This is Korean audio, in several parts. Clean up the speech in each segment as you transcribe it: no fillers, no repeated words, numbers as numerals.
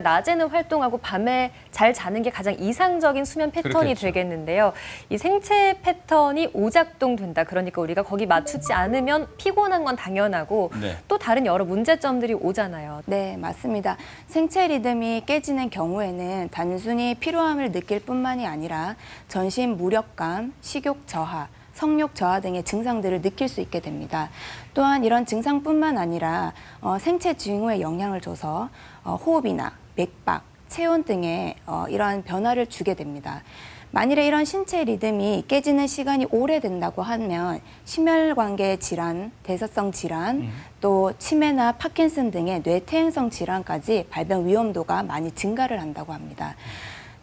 낮에는 활동하고 밤에 잘 자는 게 가장 이상적인 수면 패턴이 그렇겠죠. 되겠는데요. 이 생체 패턴이 오작동된다. 그러니까 우리가 거기 맞추지 않으면 피곤한 건 당연하고 네. 또 다른 여러 문제점들이 오잖아요. 네, 맞습니다. 생체 리듬이 깨지는 경우에는 단순히 피로함을 느낄 뿐만이 아니라 전신 무력감, 식욕 저하, 성욕 저하 등의 증상들을 느낄 수 있게 됩니다. 또한 이런 증상뿐만 아니라 생체 징후에 영향을 줘서 호흡이나 맥박, 체온 등의 이러한 변화를 주게 됩니다. 만일에 이런 신체 리듬이 깨지는 시간이 오래된다고 하면 심혈관계 질환, 대사성 질환, 또 치매나 파킨슨 등의 뇌퇴행성 질환까지 발병 위험도가 많이 증가를 한다고 합니다.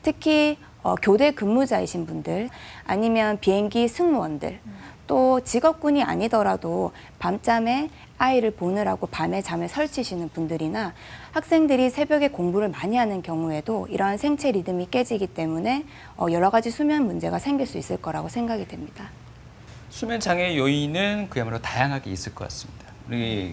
특히 교대 근무자이신 분들, 아니면 비행기 승무원들, 또 직업군이 아니더라도 밤잠에 아이를 보느라고 밤에 잠을 설치시는 분들이나 학생들이 새벽에 공부를 많이 하는 경우에도 이러한 생체 리듬이 깨지기 때문에 여러 가지 수면 문제가 생길 수 있을 거라고 생각이 됩니다. 수면 장애 요인은 그야말로 다양하게 있을 것 같습니다. 우리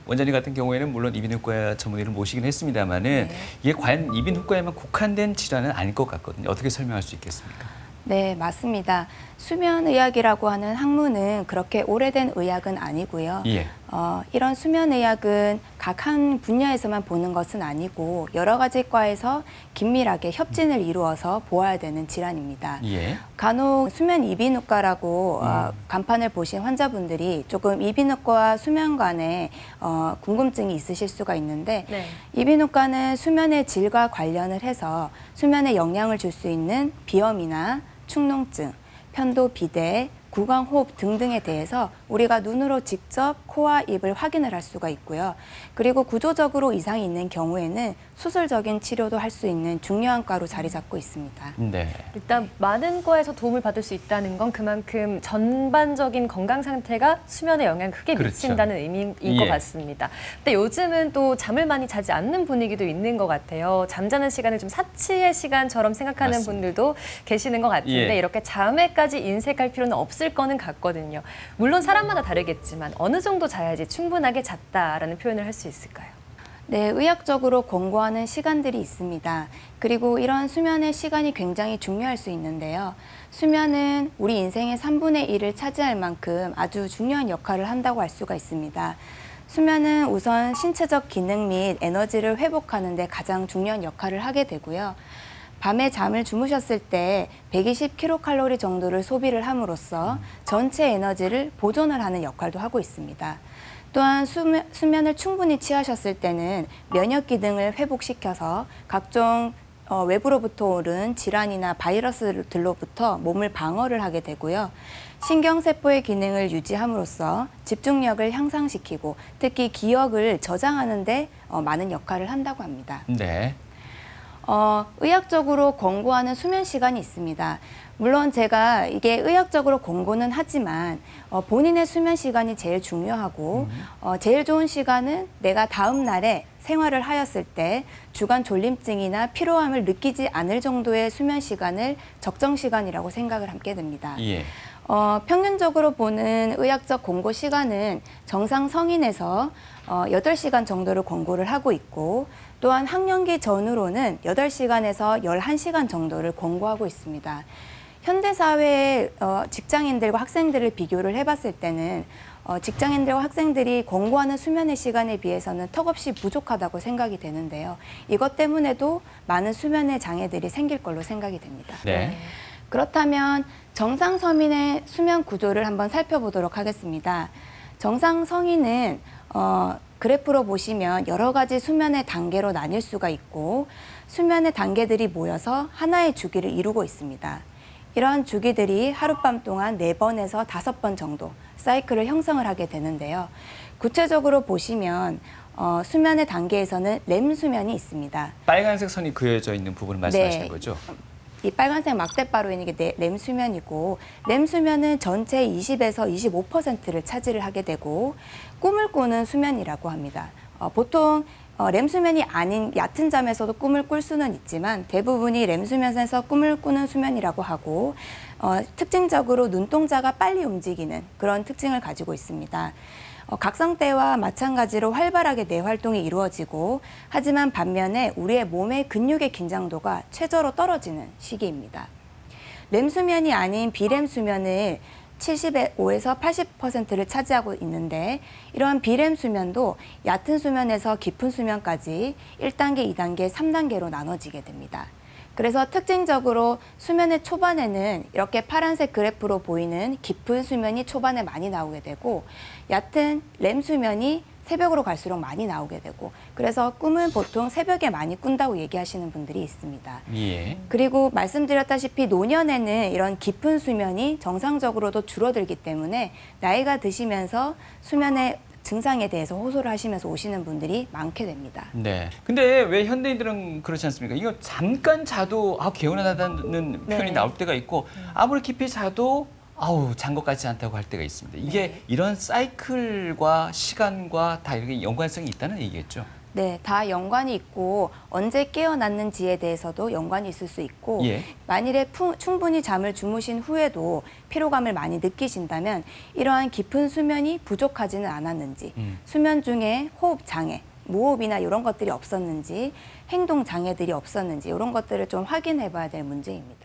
원장님 같은 경우에는 물론 이비인후과 전문의를 모시긴 했습니다만은 이게 과연 이비인후과에만 국한된 질환은 아닐 것 같거든요. 어떻게 설명할 수 있겠습니까? 네, 맞습니다. 수면의학이라고 하는 학문은 그렇게 오래된 의학은 아니고요. 예. 이런 수면의학은 각 한 분야에서만 보는 것은 아니고 여러 가지 과에서 긴밀하게 협진을 이루어서 보아야 되는 질환입니다. 예. 간혹 수면 이비인후과라고 간판을 보신 환자분들이 조금 이비인후과와 수면 간에 궁금증이 있으실 수가 있는데 네. 이비인후과는 수면의 질과 관련을 해서 수면에 영향을 줄 수 있는 비염이나 축농증, 편도 비대, 구강호흡 등등에 대해서 우리가 눈으로 직접 코와 입을 확인을 할 수가 있고요. 그리고 구조적으로 이상이 있는 경우에는 수술적인 치료도 할 수 있는 중요한 과로 자리 잡고 있습니다. 네. 일단 많은 과에서 도움을 받을 수 있다는 건 그만큼 전반적인 건강 상태가 수면에 영향을 크게 그렇죠. 미친다는 의미인 예. 것 같습니다. 근데 요즘은 또 잠을 많이 자지 않는 분위기도 있는 것 같아요. 잠자는 시간을 좀 사치의 시간처럼 생각하는 맞습니다. 분들도 계시는 것 같은데 예. 이렇게 잠에까지 인색할 필요는 없을 거는 같거든요. 물론 사람마다 다르겠지만 어느 정도 자야지 충분하게 잤다라는 표현을 할 수 있을까요? 네, 의학적으로 권고하는 시간들이 있습니다. 그리고 이런 수면의 시간이 굉장히 중요할 수 있는데요. 수면은 우리 인생의 3분의 1을 차지할 만큼 아주 중요한 역할을 한다고 할 수가 있습니다. 수면은 우선 신체적 기능 및 에너지를 회복하는 데 가장 중요한 역할을 하게 되고요. 밤에 잠을 주무셨을 때 120kcal 정도를 소비를 함으로써 전체 에너지를 보존을 하는 역할도 하고 있습니다. 또한 수면을 충분히 취하셨을 때는 면역 기능을 회복시켜서 각종 외부로부터 오른 질환이나 바이러스들로부터 몸을 방어를 하게 되고요. 신경세포의 기능을 유지함으로써 집중력을 향상시키고 특히 기억을 저장하는 데 많은 역할을 한다고 합니다. 네. 의학적으로 권고하는 수면 시간이 있습니다. 물론 제가 이게 의학적으로 권고는 하지만 본인의 수면 시간이 제일 중요하고 제일 좋은 시간은 내가 다음 날에 생활을 하였을 때 주간 졸림증이나 피로함을 느끼지 않을 정도의 수면 시간을 적정 시간이라고 생각을 하게 됩니다. 예. 평균적으로 보는 의학적 권고 시간은 정상 성인에서 8시간 정도를 권고를 하고 있고 또한 학령기 전후로는 8시간에서 11시간 정도를 권고하고 있습니다. 현대사회의 직장인들과 학생들을 비교를 해봤을 때는 직장인들과 학생들이 권고하는 수면의 시간에 비해서는 턱없이 부족하다고 생각이 되는데요. 이것 때문에도 많은 수면의 장애들이 생길 걸로 생각이 됩니다. 네. 그렇다면 정상 서민의 수면 구조를 한번 살펴보도록 하겠습니다. 정상 성인은 그래프로 보시면 여러 가지 수면의 단계로 나뉠 수가 있고 수면의 단계들이 모여서 하나의 주기를 이루고 있습니다. 이러한 주기들이 하룻밤 동안 4번에서 5번 정도 사이클을 형성을 하게 되는데요. 구체적으로 보시면 수면의 단계에서는 렘 수면이 있습니다. 빨간색 선이 그려져 있는 부분을 말씀하시는 네. 거죠? 이 빨간색 막대바로 있는 게 렘 수면이고 렘 수면은 전체 20에서 25%를 차지를 하게 되고 꿈을 꾸는 수면이라고 합니다. 보통 렘 수면이 아닌 얕은 잠에서도 꿈을 꿀 수는 있지만 대부분이 렘 수면에서 꿈을 꾸는 수면이라고 하고 특징적으로 눈동자가 빨리 움직이는 그런 특징을 가지고 있습니다. 각성 때와 마찬가지로 활발하게 뇌 활동이 이루어지고 하지만 반면에 우리의 몸의 근육의 긴장도가 최저로 떨어지는 시기입니다. 렘 수면이 아닌 비렘 수면을 75에서 80%를 차지하고 있는데 이러한 비렘 수면도 얕은 수면에서 깊은 수면까지 1단계, 2단계, 3단계로 나눠지게 됩니다. 그래서 특징적으로 수면의 초반에는 이렇게 파란색 그래프로 보이는 깊은 수면이 초반에 많이 나오게 되고 얕은 렘 수면이 새벽으로 갈수록 많이 나오게 되고 그래서 꿈은 보통 새벽에 많이 꾼다고 얘기하시는 분들이 있습니다. 예. 그리고 말씀드렸다시피 노년에는 이런 깊은 수면이 정상적으로도 줄어들기 때문에 나이가 드시면서 수면의 증상에 대해서 호소를 하시면서 오시는 분들이 많게 됩니다. 네. 근데 왜 현대인들은 그렇지 않습니까? 이거 잠깐 자도 개운하다는 네. 표현이 나올 때가 있고 아무리 깊이 자도 잔 것 같지 않다고 할 때가 있습니다. 이게 네. 이런 사이클과 시간과 다 이렇게 연관성이 있다는 얘기겠죠? 네, 다 연관이 있고 언제 깨어났는지에 대해서도 연관이 있을 수 있고 예. 만일에 충분히 잠을 주무신 후에도 피로감을 많이 느끼신다면 이러한 깊은 수면이 부족하지는 않았는지 수면 중에 호흡 장애, 무호흡이나 이런 것들이 없었는지 행동 장애들이 없었는지 이런 것들을 좀 확인해 봐야 될 문제입니다.